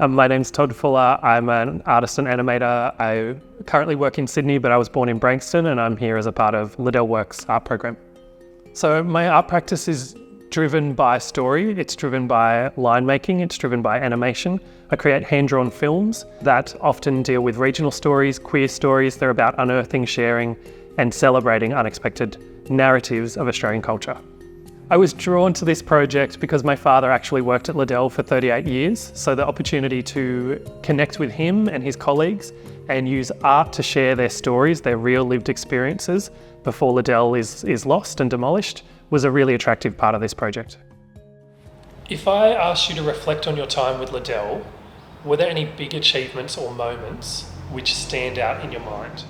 My name's Todd Fuller. I'm an artist and animator. I currently work in Sydney, but I was born in Branxton, and I'm here as a part of LiddellWORKS art program. So my art practice is driven by story, it's driven by line making, it's driven by animation. I create hand-drawn films that often deal with regional stories, queer stories. They're about unearthing, sharing, and celebrating unexpected narratives of Australian culture. I was drawn to this project because my father actually worked at Liddell for 38 years, so the opportunity to connect with him and his colleagues and use art to share their stories, their real lived experiences before Liddell is lost and demolished was a really attractive part of this project. If I asked you to reflect on your time with Liddell, were there any big achievements or moments which stand out in your mind?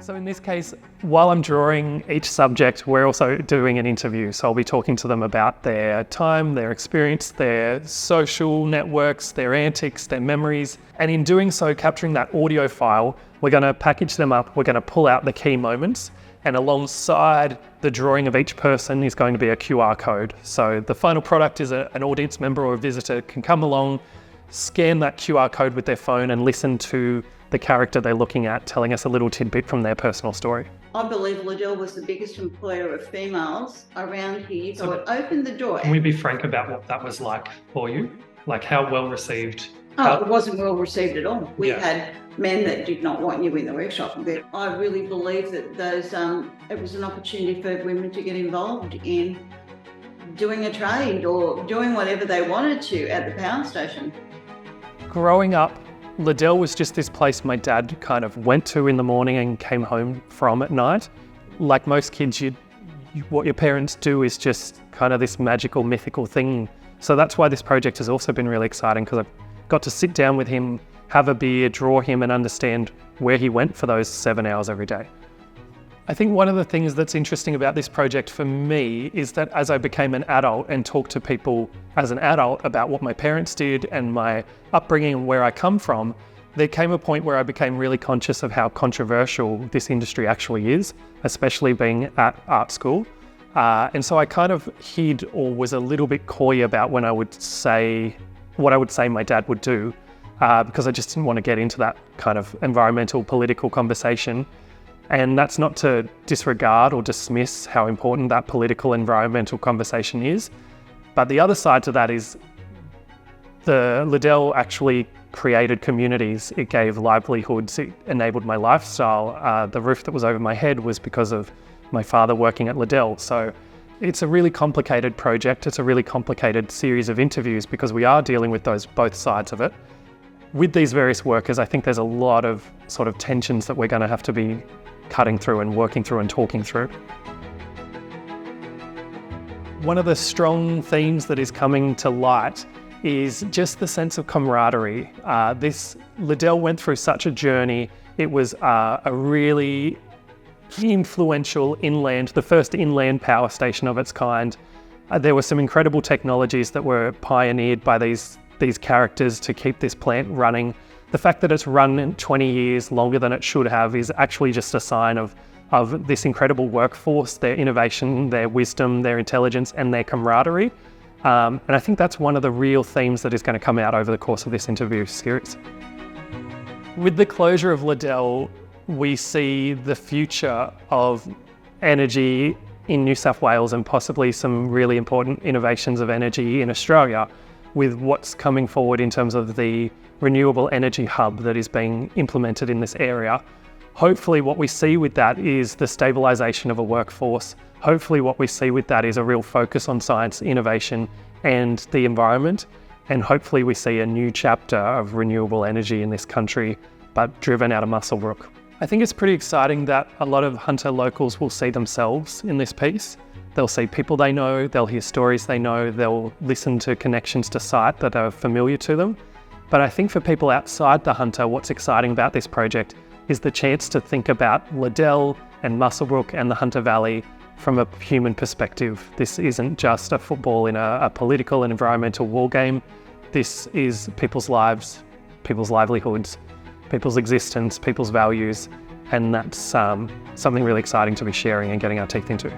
So in this case, while I'm drawing each subject, we're also doing an interview. So I'll be talking to them about their time, their experience, their social networks, their antics, their memories. And in doing so, capturing that audio file, we're going to package them up. We're going to pull out the key moments. And alongside the drawing of each person is going to be a QR code. So the final product is an audience member or a visitor can come along, scan that QR code with their phone and listen to the character they're looking at, telling us a little tidbit from their personal story. I believe Liddell was the biggest employer of females around here, so it opened the door. Can we be frank about what that was like for you? Like how well received? It wasn't well received at all. We had men that did not want you in the workshop. But I really believe that it was an opportunity for women to get involved in doing a trade or doing whatever they wanted to at the power station. Growing up, Liddell was just this place my dad kind of went to in the morning and came home from at night. Like most kids, what your parents do is just kind of this magical, mythical thing. So that's why this project has also been really exciting, because I've got to sit down with him, have a beer, draw him and understand where he went for those 7 hours every day. I think one of the things that's interesting about this project for me is that as I became an adult and talked to people as an adult about what my parents did and my upbringing and where I come from, there came a point where I became really conscious of how controversial this industry actually is, especially being at art school. And so I kind of hid or was a little bit coy about when I would say what I would say my dad would do, because I just didn't want to get into that kind of environmental, political conversation. And that's not to disregard or dismiss how important that political environmental conversation is. But the other side to that is the Liddell actually created communities. It gave livelihoods. It enabled my lifestyle. The roof that was over my head was because of my father working at Liddell. So it's a really complicated project. It's a really complicated series of interviews because we are dealing with both sides of it. With these various workers, I think there's a lot of sort of tensions that we're going to have to be cutting through and working through and talking through. One of the strong themes that is coming to light is just the sense of camaraderie. Liddell went through such a journey. It was a really influential the first inland power station of its kind. There were some incredible technologies that were pioneered by these characters to keep this plant running. The fact that it's run in 20 years longer than it should have is actually just a sign of this incredible workforce, their innovation, their wisdom, their intelligence, and their camaraderie. And I think that's one of the real themes that is going to come out over the course of this interview series. With the closure of Liddell, we see the future of energy in New South Wales and possibly some really important innovations of energy in Australia, with what's coming forward in terms of the renewable energy hub that is being implemented in this area. Hopefully what we see with that is the stabilisation of a workforce. Hopefully what we see with that is a real focus on science, innovation and the environment. And hopefully we see a new chapter of renewable energy in this country, but driven out of Muswellbrook. I think it's pretty exciting that a lot of Hunter locals will see themselves in this piece. They'll see people they know, they'll hear stories they know, they'll listen to connections to site that are familiar to them. But I think for people outside the Hunter, what's exciting about this project is the chance to think about Liddell and Muswellbrook and the Hunter Valley from a human perspective. This isn't just a football in a political and environmental war game. This is people's lives, people's livelihoods, people's existence, people's values, and that's something really exciting to be sharing and getting our teeth into.